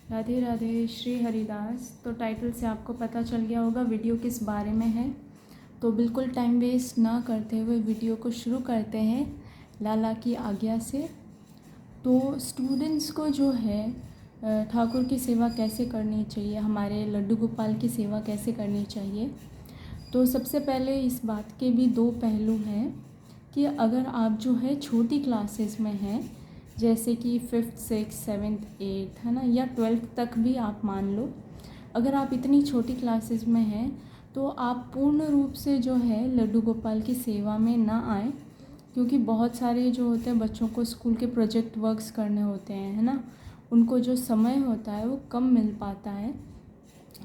राधे राधे। श्री हरिदास। तो टाइटल से आपको पता चल गया होगा वीडियो किस बारे में है। तो बिल्कुल टाइम वेस्ट ना करते हुए वीडियो को शुरू करते हैं लाला की आज्ञा से। तो स्टूडेंट्स को जो है ठाकुर की सेवा कैसे करनी चाहिए, हमारे लड्डू गोपाल की सेवा कैसे करनी चाहिए। तो सबसे पहले इस बात के भी दो पहलू हैं कि अगर आप जो है छोटी क्लासेस में हैं, जैसे कि 5th 6th 7th 8th है ना, या 12th तक भी आप मान लो, अगर आप इतनी छोटी क्लासेस में हैं तो आप पूर्ण रूप से जो है लड्डू गोपाल की सेवा में ना आए, क्योंकि बहुत सारे जो होते हैं बच्चों को स्कूल के प्रोजेक्ट वर्क्स करने होते हैं, है ना, उनको जो समय होता है वो कम मिल पाता है।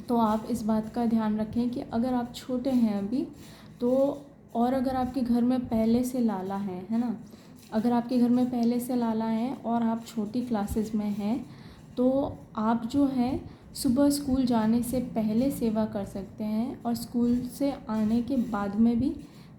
तो आप इस बात का ध्यान रखें कि अगर आप छोटे हैं अभी तो, और अगर आपके घर में पहले से लाला है ना, अगर आपके घर में पहले से लाला हैं और आप छोटी क्लासेस में हैं तो आप जो है सुबह स्कूल जाने से पहले सेवा कर सकते हैं और स्कूल से आने के बाद में भी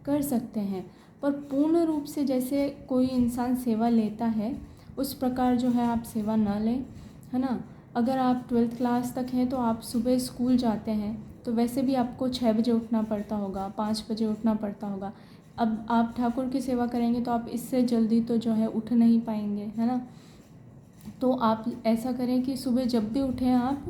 कर सकते हैं। पर पूर्ण रूप से जैसे कोई इंसान सेवा लेता है उस प्रकार जो है आप सेवा ना लें, है ना। अगर आप 12th क्लास तक हैं तो आप सुबह स्कूल जाते हैं तो वैसे भी आपको 6 बजे उठना पड़ता होगा, 5 बजे उठना पड़ता होगा। अब आप ठाकुर की सेवा करेंगे तो आप इससे जल्दी तो जो है उठ नहीं पाएंगे, है ना। तो आप ऐसा करें कि सुबह जब भी उठें आप,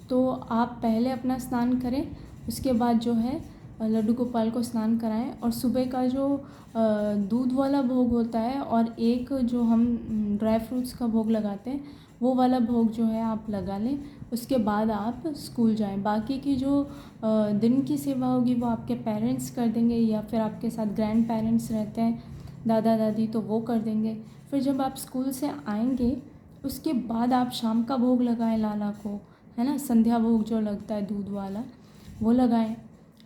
तो आप पहले अपना स्नान करें, उसके बाद जो है लड्डू गोपाल को स्नान कराएं और सुबह का जो दूध वाला भोग होता है और एक जो हम ड्राई फ्रूट्स का भोग लगाते हैं वो वाला भोग जो है आप लगा लें। उसके बाद आप स्कूल जाएं। बाकी की जो दिन की सेवा होगी वो आपके पेरेंट्स कर देंगे, या फिर आपके साथ ग्रैंड पेरेंट्स रहते हैं, दादा दादी, तो वो कर देंगे। फिर जब आप स्कूल से आएंगे उसके बाद आप शाम का भोग लगाएं लाला को, है ना, संध्या भोग जो लगता है दूध वाला वो लगाएं।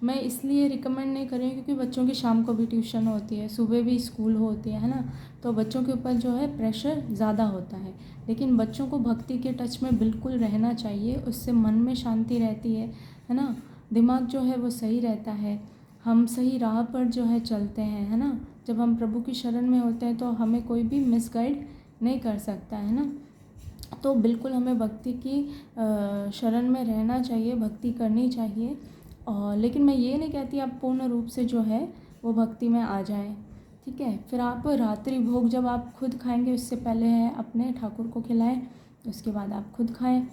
मैं इसलिए रिकमेंड नहीं कर रही हूँ क्योंकि बच्चों की शाम को भी ट्यूशन होती है, सुबह भी स्कूल होती है ना, तो बच्चों के ऊपर जो है प्रेशर ज़्यादा होता है। लेकिन बच्चों को भक्ति के टच में बिल्कुल रहना चाहिए, उससे मन में शांति रहती है ना, दिमाग जो है वो सही रहता है, हम सही राह पर जो है चलते हैं, है ना। जब हम प्रभु की शरण में होते हैं तो हमें कोई भी मिसगाइड नहीं कर सकता, है ना। तो बिल्कुल हमें भक्ति की शरण में रहना चाहिए, भक्ति करनी चाहिए। और लेकिन मैं ये नहीं कहती आप पूर्ण रूप से जो है वो भक्ति में आ जाएं, ठीक है। फिर आप रात्रि भोग जब आप खुद खाएंगे उससे पहले है अपने ठाकुर को खिलाएं, उसके बाद आप खुद खाएं,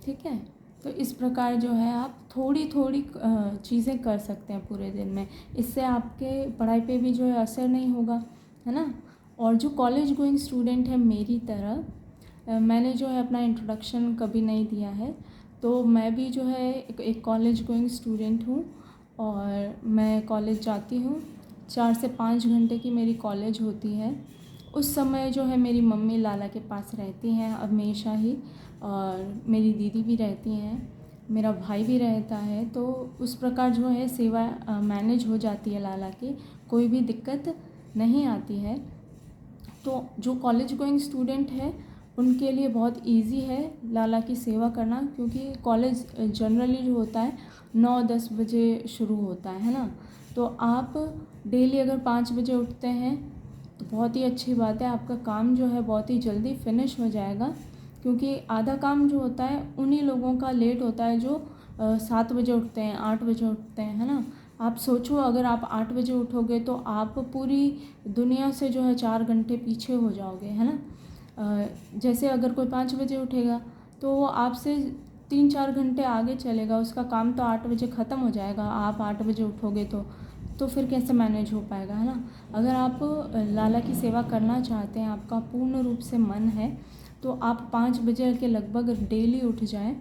ठीक है। तो इस प्रकार जो है आप थोड़ी थोड़ी चीज़ें कर सकते हैं पूरे दिन में, इससे आपके पढ़ाई पे भी जो है असर नहीं होगा, है ना। और जो कॉलेज गोइंग स्टूडेंट है मेरी तरह, मैंने जो है अपना इंट्रोडक्शन कभी नहीं दिया है, तो मैं भी जो है एक कॉलेज गोइंग स्टूडेंट हूँ और मैं कॉलेज जाती हूँ। 4 से 5 घंटे की मेरी कॉलेज होती है। उस समय जो है मेरी मम्मी लाला के पास रहती हैं हमेशा ही, और मेरी दीदी भी रहती हैं, मेरा भाई भी रहता है। तो उस प्रकार जो है सेवा मैनेज हो जाती है लाला की, कोई भी दिक्कत नहीं आती है। तो जो कॉलेज गोइंग स्टूडेंट है उनके लिए बहुत इजी है लाला की सेवा करना, क्योंकि कॉलेज जनरली जो होता है 9-10 बजे शुरू होता है ना। तो आप डेली अगर 5 बजे उठते हैं तो बहुत ही अच्छी बात है, आपका काम जो है बहुत ही जल्दी फिनिश हो जाएगा, क्योंकि आधा काम जो होता है उन्हीं लोगों का लेट होता है जो 7 बजे उठते हैं, 8 बजे उठते हैं, है ना। आप सोचो अगर आप 8 बजे उठोगे तो आप पूरी दुनिया से जो है 4 घंटे पीछे हो जाओगे, है ना। जैसे अगर कोई 5 बजे उठेगा तो वो आपसे 3-4 घंटे आगे चलेगा, उसका काम तो 8 बजे ख़त्म हो जाएगा, आप 8 बजे उठोगे तो फिर कैसे मैनेज हो पाएगा, है ना। अगर आप लाला की सेवा करना चाहते हैं, आपका पूर्ण रूप से मन है, तो आप 5 बजे के लगभग डेली उठ जाएं,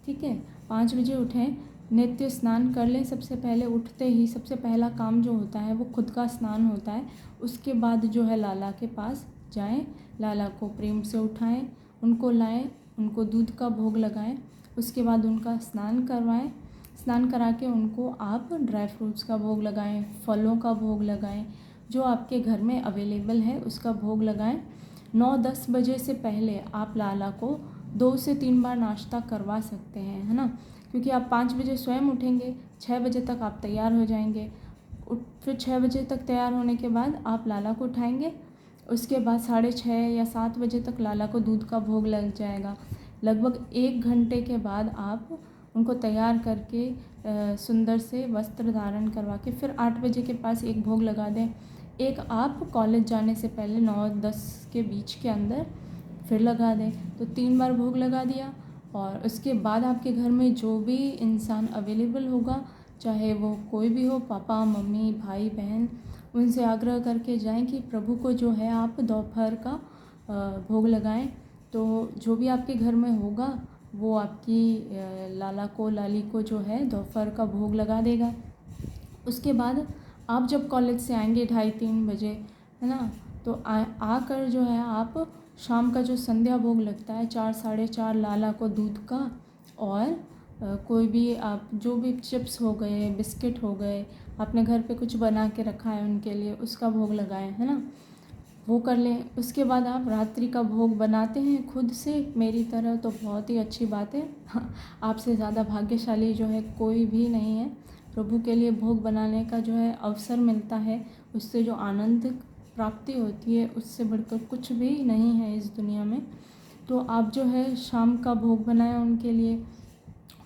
ठीक है। 5 बजे उठें, नित्य स्नान कर लें। सबसे पहले उठते ही सबसे पहला काम जो होता है वो खुद का स्नान होता है। उसके बाद जो है लाला के पास जाएं, लाला को प्रेम से उठाएं, उनको लाएं, उनको दूध का भोग लगाएं, उसके बाद उनका स्नान करवाएं। स्नान करा के उनको आप ड्राई फ्रूट्स का भोग लगाएं, फलों का भोग लगाएं, जो आपके घर में अवेलेबल है उसका भोग लगाएं। 9-10 बजे से पहले आप लाला को 2 से 3 बार नाश्ता करवा सकते हैं, है ना, क्योंकि आप 5 बजे स्वयं उठेंगे, 6 बजे तक आप तैयार हो जाएंगे। फिर 6 बजे तक तैयार होने के बाद आप लाला को उठाएंगे, उसके बाद 6:30 या 7 बजे तक लाला को दूध का भोग लग जाएगा। लगभग 1 घंटे के बाद आप उनको तैयार करके सुंदर से वस्त्र धारण करवा के फिर 8 बजे के पास एक भोग लगा दें। एक आप कॉलेज जाने से पहले 9-10 के बीच के अंदर फिर लगा दें। तो 3 बार भोग लगा दिया और उसके बाद आपके घर में जो भी इंसान अवेलेबल होगा, चाहे वो कोई भी हो, पापा मम्मी भाई बहन, उनसे आग्रह करके जाएं कि प्रभु को जो है आप दोपहर का भोग लगाएं। तो जो भी आपके घर में होगा वो आपकी लाला को लाली को जो है दोपहर का भोग लगा देगा। उसके बाद आप जब कॉलेज से आएंगे 2:30-3 बजे, है ना, तो आकर जो है आप शाम का जो संध्या भोग लगता है 4-4:30 लाला को दूध का और कोई भी आप जो भी चिप्स हो गए, बिस्किट हो गए, आपने घर पे कुछ बना के रखा है उनके लिए, उसका भोग लगाएं, है ना, वो कर लें। उसके बाद आप रात्रि का भोग बनाते हैं खुद से मेरी तरह तो बहुत ही अच्छी बात है। आपसे ज़्यादा भाग्यशाली जो है कोई भी नहीं है। प्रभु के लिए भोग बनाने का जो है अवसर मिलता है, उससे जो आनंद प्राप्ति होती है उससे बढ़कर कुछ भी नहीं है इस दुनिया में। तो आप जो है शाम का भोग बनाएं उनके लिए।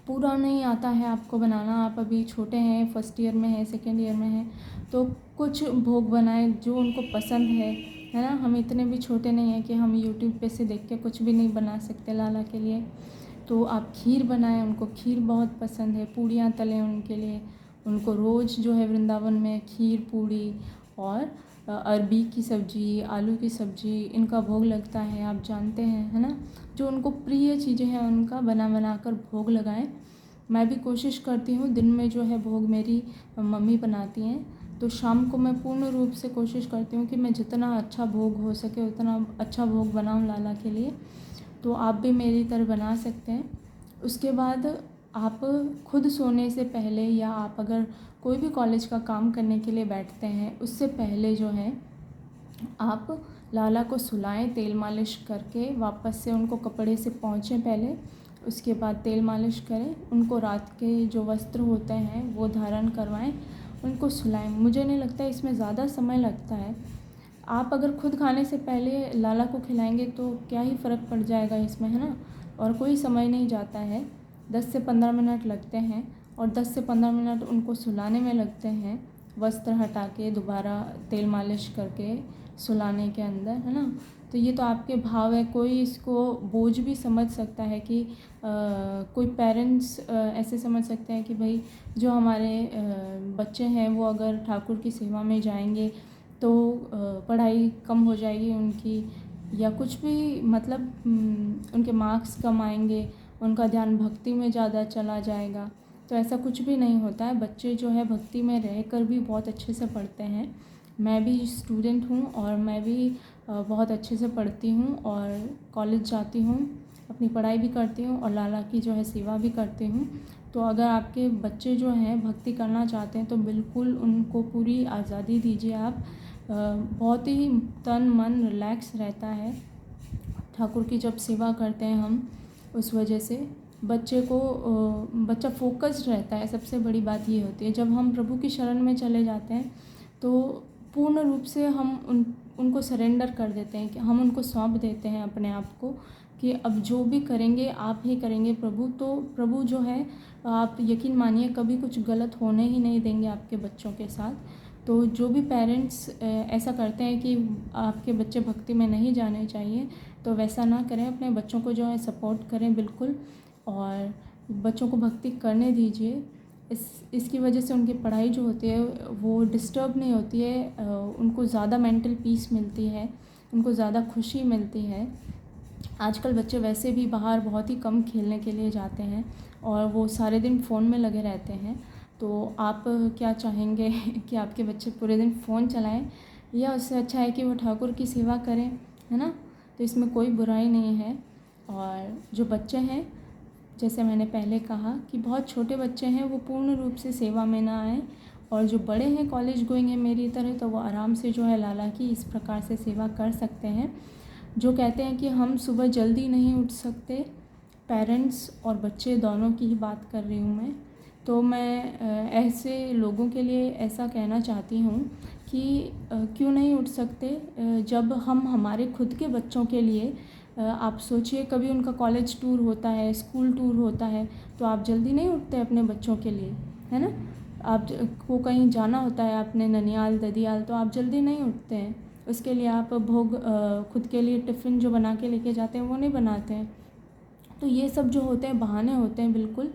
पूरा नहीं आता है आपको बनाना, आप अभी छोटे हैं, फर्स्ट ईयर में हैं, सेकेंड ईयर में हैं, तो कुछ भोग बनाएं जो उनको पसंद है ना। हम इतने भी छोटे नहीं हैं कि हम यूट्यूब पे से देख के कुछ भी नहीं बना सकते लाला के लिए। तो आप खीर बनाएं, उनको खीर बहुत पसंद है, पूड़ियाँ तलें उनके लिए। उनको रोज़ जो है वृंदावन में खीर पूड़ी और अरबी की सब्ज़ी, आलू की सब्ज़ी, इनका भोग लगता है, आप जानते हैं, है ना। जो उनको प्रिय चीज़ें हैं उनका बना बना कर भोग लगाएं। मैं भी कोशिश करती हूँ, दिन में जो है भोग मेरी मम्मी बनाती हैं, तो शाम को मैं पूर्ण रूप से कोशिश करती हूँ कि मैं जितना अच्छा भोग हो सके उतना अच्छा भोग बनाऊँ लाला के लिए। तो आप भी मेरी तरह बना सकते हैं। उसके बाद आप खुद सोने से पहले या आप अगर कोई भी कॉलेज का काम करने के लिए बैठते हैं उससे पहले जो है आप लाला को सुलाएं तेल मालिश करके, वापस से उनको कपड़े से पोंछें पहले, उसके बाद तेल मालिश करें, उनको रात के जो वस्त्र होते हैं वो धारण करवाएं, उनको सुलाएं। मुझे नहीं लगता इसमें ज़्यादा समय लगता है। आप अगर खुद खाने से पहले लाला को खिलाएंगे तो क्या ही फ़र्क पड़ जाएगा इसमें, है ना, और कोई समय नहीं जाता है। 10 से 15 मिनट लगते हैं और 10 से 15 मिनट उनको सुलाने में लगते हैं, वस्त्र हटा के दोबारा तेल मालिश करके सुलाने के अंदर, है ना। तो ये तो आपके भाव है, कोई इसको बोझ भी समझ सकता है कि कोई पेरेंट्स ऐसे समझ सकते हैं कि भाई जो हमारे बच्चे हैं वो अगर ठाकुर की सेवा में जाएंगे तो पढ़ाई कम हो जाएगी उनकी, या कुछ भी मतलब उनके मार्क्स कम आएंगे, उनका ध्यान भक्ति में ज़्यादा चला जाएगा। तो ऐसा कुछ भी नहीं होता है। बच्चे जो है भक्ति में रहकर भी बहुत अच्छे से पढ़ते हैं। मैं भी स्टूडेंट हूँ और मैं भी बहुत अच्छे से पढ़ती हूँ और कॉलेज जाती हूँ, अपनी पढ़ाई भी करती हूँ और लाला की जो है सेवा भी करती हूँ। तो अगर आपके बच्चे जो हैं भक्ति करना चाहते हैं तो बिल्कुल उनको पूरी आज़ादी दीजिए आप। बहुत ही तन मन रिलैक्स रहता है ठाकुर की जब सेवा करते हैं हम, उस वजह से बच्चा फोकस्ड रहता है। सबसे बड़ी बात ये होती है जब हम प्रभु की शरण में चले जाते हैं तो पूर्ण रूप से हम उनको सरेंडर कर देते हैं, कि हम उनको सौंप देते हैं अपने आप को कि अब जो भी करेंगे आप ही करेंगे प्रभु। तो प्रभु जो है आप यकीन मानिए कभी कुछ गलत होने ही नहीं देंगे आपके बच्चों के साथ। तो जो भी पेरेंट्स ऐसा करते हैं कि आपके बच्चे भक्ति में नहीं जाने चाहिए तो वैसा ना करें, अपने बच्चों को जो है सपोर्ट करें बिल्कुल, और बच्चों को भक्ति करने दीजिए। इसकी वजह से उनकी पढ़ाई जो होती है वो डिस्टर्ब नहीं होती है, उनको ज़्यादा मेंटल पीस मिलती है, उनको ज़्यादा खुशी मिलती है। आजकल बच्चे वैसे भी बाहर बहुत ही कम खेलने के लिए जाते हैं और वो सारे दिन फ़ोन में लगे रहते हैं। तो आप क्या चाहेंगे कि आपके बच्चे पूरे दिन फ़ोन चलाएं, या उससे अच्छा है कि वो ठाकुर की सेवा करें, है ना। तो इसमें कोई बुराई नहीं है। और जो बच्चे हैं, जैसे मैंने पहले कहा कि बहुत छोटे बच्चे हैं वो पूर्ण रूप से सेवा में ना आएँ, और जो बड़े हैं कॉलेज गोइंग है मेरी तरह, तो वो आराम से जो है लाला की इस प्रकार से सेवा कर सकते हैं। जो कहते हैं कि हम सुबह जल्दी नहीं उठ सकते, पेरेंट्स और बच्चे दोनों की ही बात कर रही हूँ मैं, तो मैं ऐसे लोगों के लिए ऐसा कहना चाहती हूँ कि क्यों नहीं उठ सकते। जब हम हमारे खुद के बच्चों के लिए आप सोचिए कभी उनका कॉलेज टूर होता है, स्कूल टूर होता है, तो आप जल्दी नहीं उठते अपने बच्चों के लिए, है ना। आप को कहीं जाना होता है अपने ननियाल ददियाल, तो आप जल्दी नहीं उठते हैं, उसके लिए आप खुद के लिए टिफ़िन जो बना के लेके जाते हैं वो नहीं बनाते हैं। तो ये सब जो होते हैं बहाने होते हैं बिल्कुल,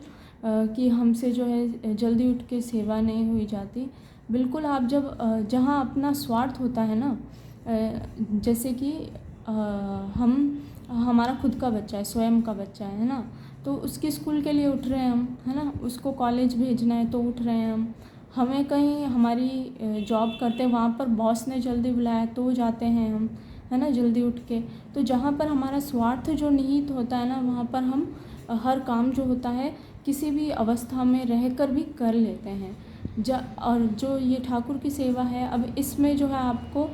कि हमसे जो है जल्दी उठ के सेवा नहीं हुई जाती। बिल्कुल आप जब जहाँ अपना स्वार्थ होता है ना, जैसे कि हम हमारा खुद का बच्चा है, स्वयं का बच्चा है ना, तो उसके स्कूल के लिए उठ रहे हैं हम, है ना, उसको कॉलेज भेजना है तो उठ रहे हैं हम। हमें कहीं हमारी जॉब करते हैं वहाँ पर बॉस ने जल्दी बुलाया तो जाते हैं हम, है ना, जल्दी उठ के। तो जहाँ पर हमारा स्वार्थ जो निहित होता है ना, वहाँ पर हम हर काम जो होता है किसी भी अवस्था में रहकर भी कर लेते हैं। और जो ये ठाकुर की सेवा है, अब इसमें जो है आपको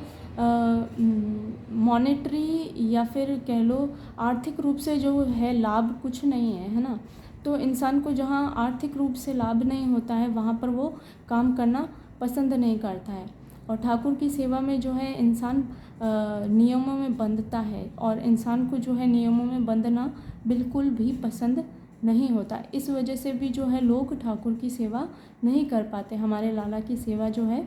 मॉनेटरी या फिर कह लो आर्थिक रूप से जो है लाभ कुछ नहीं है ना। तो इंसान को जहाँ आर्थिक रूप से लाभ नहीं होता है वहाँ पर वो काम करना पसंद नहीं करता है। और ठाकुर की सेवा में जो है इंसान नियमों में बंधता है, और इंसान को जो है नियमों में बंधना बिल्कुल भी पसंद नहीं होता। इस वजह से भी जो है लोग ठाकुर की सेवा नहीं कर पाते, हमारे लाला की सेवा जो है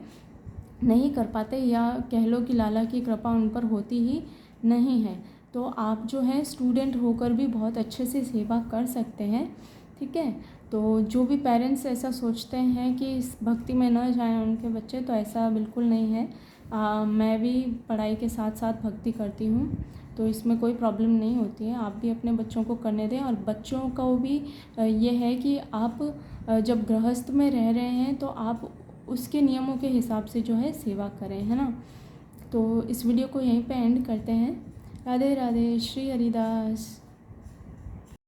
नहीं कर पाते, या कह लो कि लाला की कृपा उन पर होती ही नहीं है। तो आप जो है स्टूडेंट होकर भी बहुत अच्छे से सेवा कर सकते हैं, ठीक है। तो जो भी पेरेंट्स ऐसा सोचते हैं कि इस भक्ति में न जाएं उनके बच्चे, तो ऐसा बिल्कुल नहीं है। मैं भी पढ़ाई के साथ साथ भक्ति करती हूँ, तो इसमें कोई प्रॉब्लम नहीं होती है। आप भी अपने बच्चों को करने दें, और बच्चों को भी ये है कि आप जब गृहस्थ में रह रहे हैं तो आप उसके नियमों के हिसाब से जो है सेवा करें, है ना। तो इस वीडियो को यहीं पे एंड करते हैं। राधे राधे, श्री हरिदास।